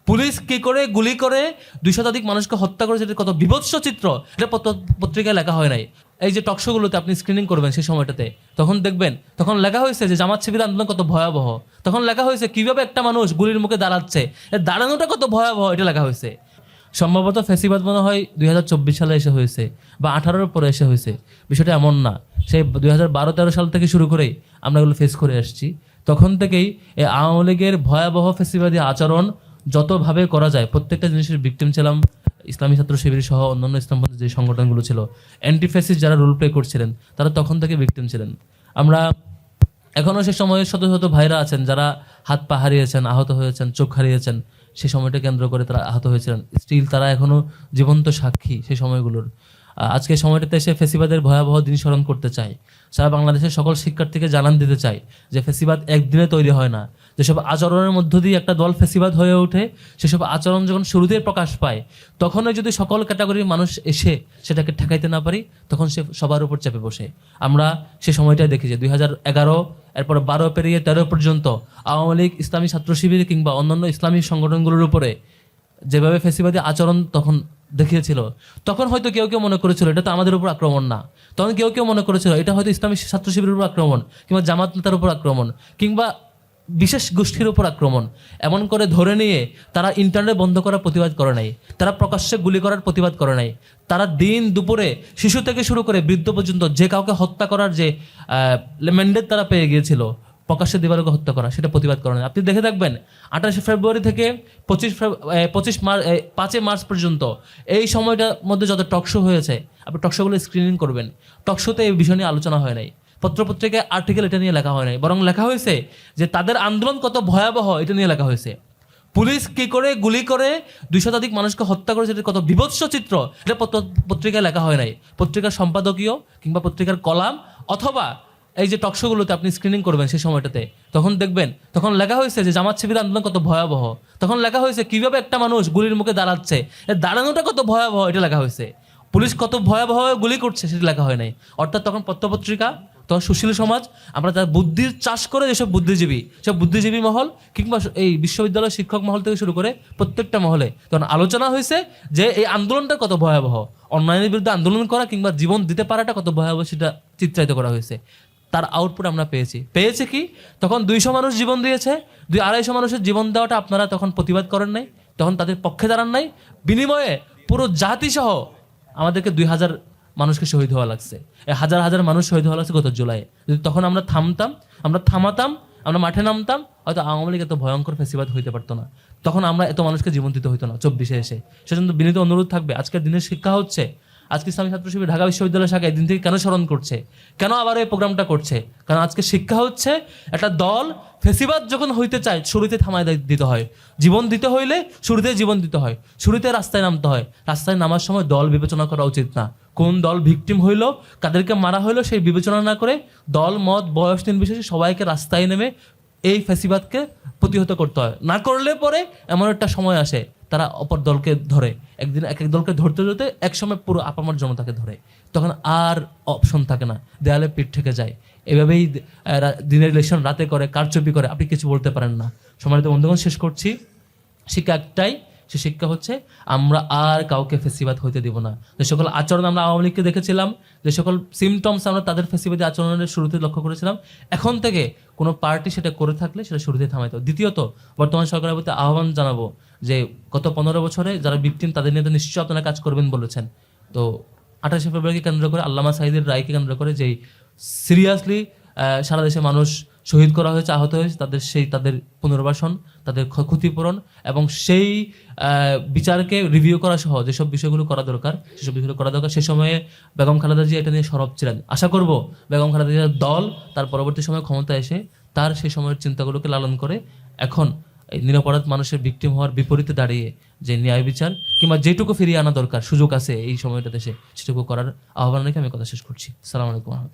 Police কি করে গুলি করে 200 শতাধিক মানুষকে হত্যা করেছে, এটা কত বিভৎস চিত্র, এটা পত্রিকায় লেখা হয় নাই। এই যে টকশোগুলোতে আপনি স্ক্রিনিং করবেন সেই সময়টাতে, তখন দেখবেন, তখন লেখা হয়েছে যে জামাত শিবির আন্দোলন কত ভয়াবহ, তখন লেখা হয়েছে কিভাবে একটা মানুষ গুলির মুখে দাঁড়াচ্ছে, দাঁড়ানোটা কত ভয়াবহ, এটা লেখা হয়েছে। সম্ভবত ফ্যাসিবাদ মনে হয় 2024 সালে এসে হয়েছে বা 18-র পরে এসে হয়েছে, বিষয়টা এমন না। সেই 2012-13 সাল থেকে শুরু করেই আমরা এগুলো ফেস করে আসছি। তখন থেকেই এই আওয়ামী লীগের ভয়াবহ ফ্যাসিবাদী আচরণ যতভাবে করা যায়, প্রত্যেকটা জিনিসের ভিকটিম ছিলাম ইসলামী ছাত্র শিবির সহ অন্যান্য ইসলামপন্থী যে সংগঠনগুলো ছিল, অ্যান্টি ফ্যাসিস্ট যারা রোল প্লে করছিলেন, তারা তখন থেকে ভিকটিম ছিলেন। আমরা এখনও সে সময়ে শত শত ভাইরা আছেন যারা হাত পা হারিয়েছেন, আহত হয়েছেন, চোখ হারিয়েছেন, সেই সময়টা কেন্দ্র করে তারা আহত হয়েছিলেন। স্টিল তারা এখনও জীবন্ত সাক্ষী সেই সময়গুলোর। আজকে সময়টাতে এসে ফেসিবাদের ভয়াবহ দিন স্মরণ করতে চাই। সারা বাংলাদেশের সকল শিক্ষার্থীকে জানান দিতে চাই যে ফেসিবাদ একদিনে তৈরি হয় না। যেসব আচরণের মধ্য দিয়ে একটা দল ফেসিবাদ হয়ে ওঠে, সেসব আচরণ যখন শুরুতেই প্রকাশ পায়, তখনই যদি সকল ক্যাটাগরির মানুষ এসে সেটাকে ঠেকাইতে না পারি, তখন সে সবার উপর চেপে বসে। আমরা সে সময়টাই দেখি যে 2011, এরপর 12 পেরিয়ে 13 পর্যন্ত আওয়ামী লীগ, ইসলামী ছাত্র শিবির কিংবা অন্যান্য ইসলামী সংগঠনগুলোর উপরে যেভাবে ফেসিবাদী আচরণ তখন দেখিয়েছিল, তখন হয়তো কেউ কেউ মনে করেছিল এটা তো আমাদের উপর আক্রমণ না। তখন কেউ কেউ মনে করেছিল এটা হয়তো ইসলামী ছাত্র শিবিরের উপর আক্রমণ, কিংবা জামাত নেতার উপর আক্রমণ, কিংবা বিশেষ গোষ্ঠীর উপর আক্রমণ। এমন করে ধরে নিয়ে তারা ইন্টারনেট বন্ধ করার প্রতিবাদ করে নাই, তারা প্রকাশ্যে গুলি করার প্রতিবাদ করে নাই, তারা দিন দুপুরে শিশু থেকে শুরু করে বৃদ্ধ পর্যন্ত যে কাউকে হত্যা করার যে ম্যান্ডেট তারা পেয়ে গিয়েছিল, প্রকাশ্যে দিবালোকে হত্যা করা, সেটা প্রতিবাদ করে না। আপনি দেখে থাকবেন 28 ফেব্রুয়ারি থেকে 5 মার্চ পর্যন্ত এই সময়টার মধ্যে যত টকশো হয়েছে, আপনি টকশোগুলো স্ক্রিনিং করবেন, টকশোতে এই বিষয় নিয়ে আলোচনা হয় নাই, পত্রপত্রিকায় আর্টিকেল এটা নিয়ে লেখা হয় নাই, বরং লেখা হয়েছে যে তাদের আন্দোলন কত ভয়াবহ, এটা নিয়ে লেখা হয়েছে। পুলিশ কি করে গুলি করে 200 শতাধিক মানুষকে হত্যা করেছে, এটা কত বিভৎস চিত্র, এটা পত্রিকায় লেখা হয় নাই। পত্রিকার সম্পাদকীয় কিংবা পত্রিকার কলাম অথবা এই যে টকশোগুলোতে আপনি স্ক্রিনিং করবেন সেই সময়টাতে, তখন দেখবেন, তখন লেখা হয়েছে যে জামাত শিবির আন্দোলন কত ভয়াবহ, তখন লেখা হয়েছে কিভাবে একটা মানুষ গুলির মুখে দাঁড়াচ্ছে, দাঁড়ানোটা কত ভয়াবহ, এটা লেখা হয়েছে। পুলিশ কত ভয়াবহ গুলি করছে সেটা লেখা হয় নাই। অর্থাৎ তখন পত্রপত্রিকা, তখন সুশীল সমাজ, আমরা তার বুদ্ধির চাষ করে যেসব বুদ্ধিজীবী, সব বুদ্ধিজীবী মহল কিংবা এই বিশ্ববিদ্যালয় শিক্ষক মহল থেকে শুরু করে প্রত্যেকটা মহলে তখন আলোচনা হয়েছে যে এই আন্দোলনটা কত ভয়াবহ, অন্যায়ের বিরুদ্ধে আন্দোলন করা কিংবা জীবন দিতে পারাটা কত ভয়াবহ, সেটা চিত্রায়িত করা হয়েছে। তার আউটপুট আমরা পেয়েছি কি, তখন 200 মানুষ জীবন দিয়েছে, 200-250 মানুষের জীবন দেওয়াটা আপনারা তখন প্রতিবাদ করেন নাই, তখন তাদের পক্ষে দাঁড়ান নাই। বিনিময়ে পুরো জাতি সহ আমাদেরকে 2000 মানুষকে শহীদ হওয়া লাগছে, হাজার হাজার মানুষ শহীদ হওয়া লাগছে গত জুলাই। যদি তখন আমরা থামাতাম, আমরা মাঠে নামতাম, হয়তো আওয়ামী লীগ এত ভয়ঙ্কর ফেসিবাদ হইতে পারতো না, তখন আমরা এত মানুষকে জীবন দিতে হইতো না 24-এ এসে। সেজন্য বিনীত অনুরোধ থাকবে, আজকের দিনের শিক্ষা হচ্ছে, আজকে ইসলামী ছাত্র শিবির ঢাকা বিশ্ববিদ্যালয় শাখা একদিন থেকে কেন স্মরণ করছে, কেন আবার এই প্রোগ্রামটা করছে, কারণ আজকে শিক্ষা হচ্ছে একটা দল ফেসিবাদ যখন হইতে চায়, শুরুতে থামায় দিতে হয়। জীবন দিতে হইলে শুরুতে জীবন দিতে হয়, শুরুতে রাস্তায় নামতে হয়। রাস্তায় নামার সময় দল বিবেচনা করা উচিত না, কোন দল ভিকটিম হইলো, কাদেরকে মারা হইলো, সেই বিবেচনা না করে দল মত বয়স নির্বিশেষে সবাইকে রাস্তায় নেমে এই ফেসিবাদকে প্রতিহত করতে হয়। না করলে পরে এমন একটা সময় আসে তারা অপর দলকে ধরে, একদিন এক এক দলকে ধরতে ধরতে একসময় পুরো আপামর জনতাকে ধরে, তখন আর অপশন থাকে না, দেয়ালে পিঠ থেকে যায়। এভাবেই দিনের ইলেকশন রাতে করে, কারচুপি করে, আপনি কিছু বলতে পারেন না। সম্মানিত বন্ধুগণ, শেষ করছি, শিক্ষা একটাই, সে শিক্ষা হচ্ছে আমরা আর কাউকে ফেসিবাদ হইতে দিব না। যে সকল আচরণ আমরা আওয়ামী লীগকে দেখেছিলাম, যে সকল সিমটমস আমরা তাদের ফেসিবাদী আচরণের শুরুতে লক্ষ্য করেছিলাম, এখন থেকে কোনো পার্টি সেটা করে থাকলে সেটা শুরুতেই থামাইতো। দ্বিতীয়ত, বর্তমান সরকারের প্রতি আহ্বান জানাবো যে গত 15 বছরে যারা ভিকটিম তাদের নিয়ে তো নিশ্চয়ই আপনারা কাজ করবেন বলেছেন। তো 28 ফেব্রুয়ারিকে কেন্দ্র করে, আল্লামা সাঈদীর রায়কে কেন্দ্র করে যেই সিরিয়াসলি সারা দেশে মানুষ শহীদ করা হয়েছে, আহত হয়েছে, তাদের পুনর্বাসন, তাদের ক্ষতিপূরণ এবং সেই বিচারকে রিভিউ করা সহ যেসব বিষয়গুলো করা দরকার সেসব বিষয়গুলো করা দরকার। সে সময়ে বেগম খালেদা জিয়া এটা নিয়ে সরব ছিলেন। আশা করব বেগম খালেদা জিয়ার দল তার পরবর্তী সময়ে ক্ষমতায় এসে তার সেই সময়ের চিন্তাগুলোকে লালন করে এখন এই নিরপরাধ মানুষের ভিকটিম হওয়ার বিপরীতে দাঁড়িয়ে যে ন্যায় বিচার কিংবা যেটুকু ফিরিয়ে আনা দরকার সুযোগ আছে এই সময়টাতে সেটুকু করার আহ্বান রেখে আমি কথা শেষ করছি। আসসালামু আলাইকুম।